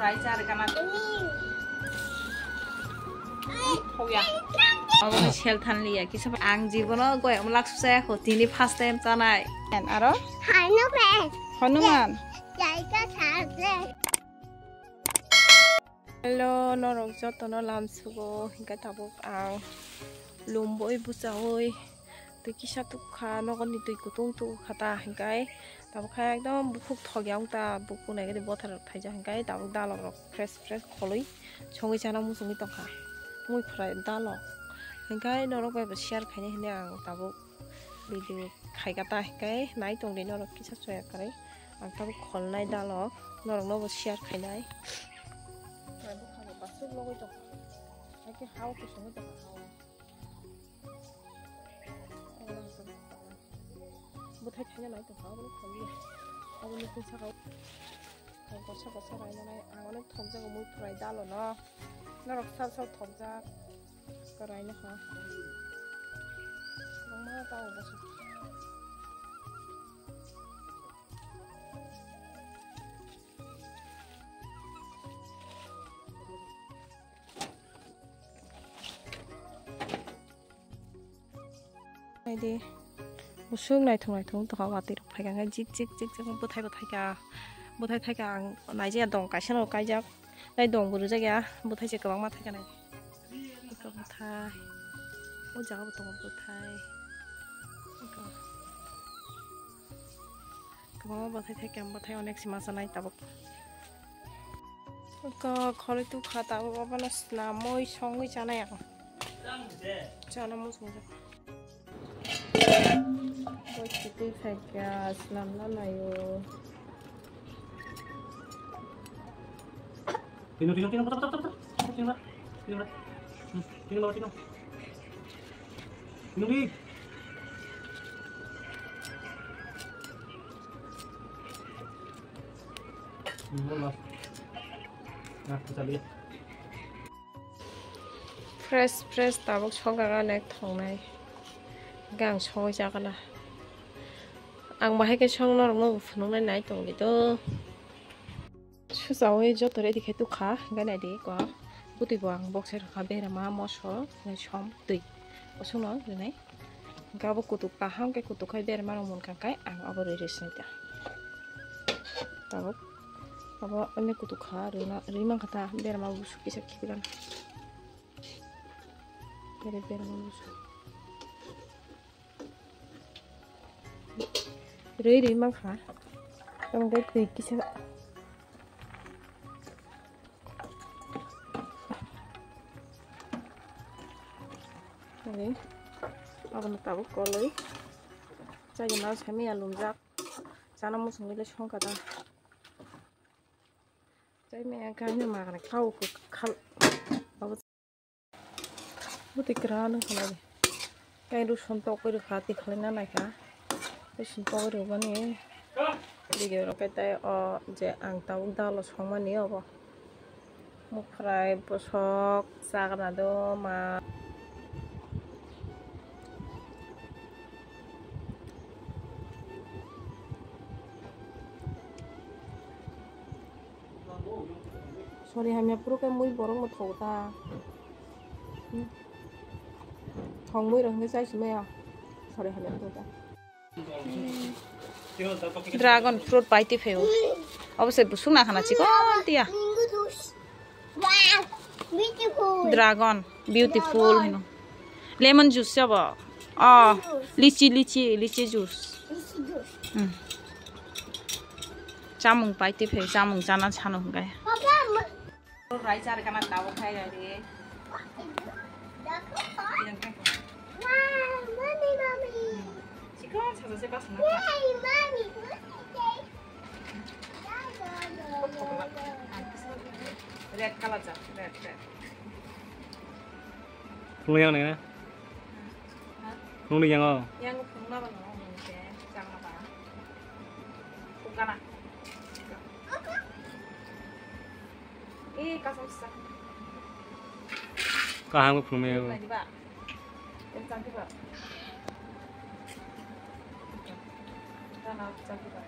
fry ra được cả thôi à ông shell than lìa cái sao ăn gì của nó quậy ông lắc xe của tí đi fast time cho này à đó hai nước này con nước mặn chạy cái thả này hello nó rồi cho tụi nó làm sugo cái thằng bố ăn lùm bội bút ơi từ khi sát tục khá nó còn đi từ cổ tung tu khá ta hình cái tao khai đó bút phúc thọ giang ta bút cô này cái để bớt thật thay cho hình cái tao đã lọc fresh khói trong cái channel mua súng tao khai mua phải đã lọc hình cái nó phải bớt share khai này hàng tao bút video khai cái cái nãy tuần đến nó cái sát xoay cái anh tao bút khói này đã lọc nó bớt share khai này này bút khai bớt sức nó cái chỗ cái hao cái súng cái chỗ bút thay thay này từ họ bút thay gì, ông ấy cũng sao không có sao này này, ông ấy thòng ra cái mũi phải đá rồi nó nó sao thòng ra cái này nữa hả, ông má tao bớt này đi một số này thùng tao vào tiệt phải cái chích không bớt thay cả này chỉ là đồng cái xe nào cái chắc đây đồng vừa rồi kìa bớt thay chỉ cái bằng mắt thay cái này cái bớt thay ôi cháu bớt thay cái bằng bớt thay anh em xem này tao cái khói tu khá tao vào nó làm môi xong cái chả này à chả nó muốn xong ôi chị phải cả làm nó này rồi Tino, Tino đi. fresh tao bốc cho cái này thùng này gang cho ra cái này ăn mà hay cái xong nó phần này này tổng cái đó chú giáo ấy cho tôi đi cái tu khá cái này đi quá bút tùy vàng bốc sẽ khá bé là mà số này chóm tùy có số nó rồi này cái bốc cụ cá hang cái cụ khai bé là mà muốn cái ăn ở đây rồi xem ta tao bốc anh ấy cụ khá rồi nó rồi mang cái bé là mà bút cái sao kia cái bé là mà bút rồi mang khá trong cái tùy cái sao này abang tahu kalau saya jelas kami alun jak sana mau sungguh xong kata saya mengakannya makan kau kal butik kerana kalau deh kayak itu sontok itu hati kalian naik ya itu sontok itu apa nih jadi orang kata je ang tahu dah lo xong mana nih apa mau fry bosok sakan ada mah sorry hanya perlu cái mũi borong một thầu ta thòng mũi rồi cái size gì à sorry hanya perlu ta dragon fruit পাইতে ফেও অবশ্যই বুঝুক না খানা চিকন দিয়া dragon beautiful হেনো lemon juice যাব লিচি juice জামুং পাইতে ফেও জামুং জানা ছানো গায় fry ra được cái tao khai rồi đi chị có sao sẽ bắt nó red color chả red Không đi ăn này nè không đi ăn không không nó bằng nó mình sẽ chẳng là bà không cần à kasam sa kahang ko pumeo di ba yan sa di ba sana sa di ba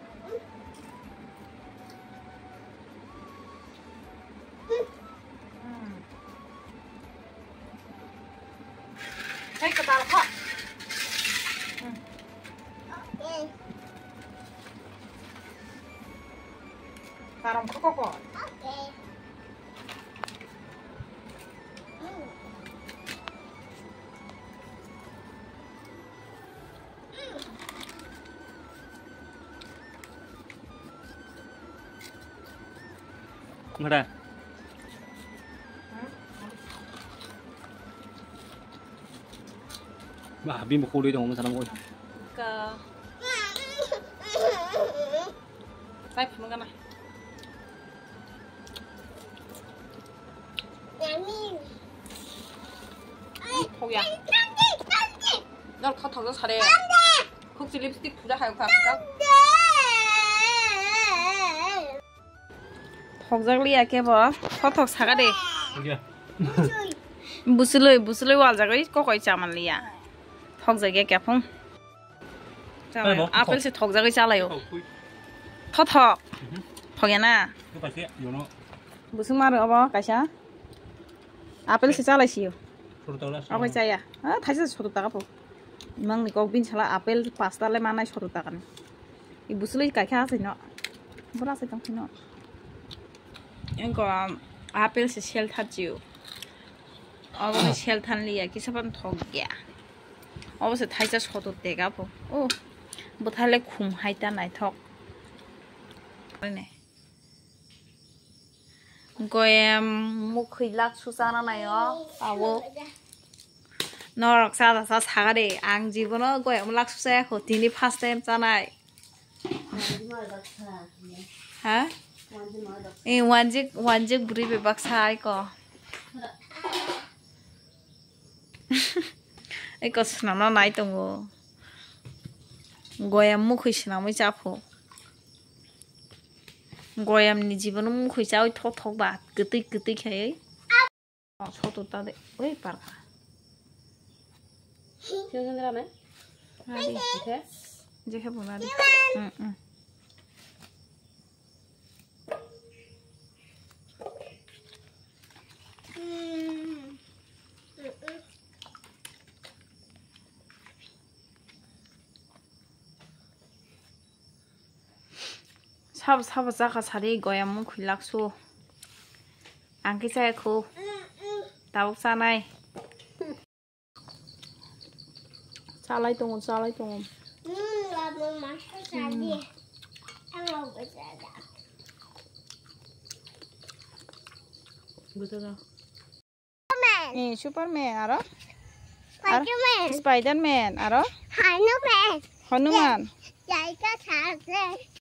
꺼꺼꺼. 오케이. 그래. 비 먹고 우리 동네 사람 거야. 그러니까. 빨리 부는 거나. 야미. 거기야. 깜찍. 너 더 잘해. 혹시 립스틱 부자하고 갈까? 덕작리야 깨봐. 턱턱 사가래. 여기야. 무슬레 와자가 거기 자만리야. 덕작이야 깨풍. 자, 앞에서 덕작이 잘라요. 턱턱. 턱이나. 그 빨리 요노. 무슨 말을 어봐 가샤? 앞에서 잘라시요. 소리 떨었어. 어거 자야. 아, 다시 쳐도다가 보. 이망 니거 빈찰라 앞에 파스타를 만나 쳐도다가네. 이 무슬레 가게 하세요. 뭐라서 당신어. 이거 앞에서 셀 타지요. 어거 셀 탄리야. 기사반 턱이야. 어서 다시 쳐도 돼가 보. 오. 뭐 탈래 쿵 하이다 나이 턱. 그러네. 이거에 뭐 khilak 수사나나요? 아고. 너 락사다사 사가래 앙지고는 거에 음락 수사에 호티니 파스템 잖아이. 하? 이 완직 부리베 박사 이거. 이거 스나나 나이 동고. 거에 뭐 khish나무 잡고. 고얌니 집은 무খ이 자위 톡톡 봐. 그뜨 해. 저도 따대. 왜 빨아? 생각하네. 아니. 이제 해보나. 응. 사바 자가 사리 거야 뭐 khilak수. 안 기사고. 다복 사나이. 살라이 동원. 나도 마셔야지. 안 먹어야지. 뭐잖아. 예, 슈퍼맨 알아? 스파이더맨. 스파이더맨 알아? 하이노맨. 허누만. 야이가 잘해.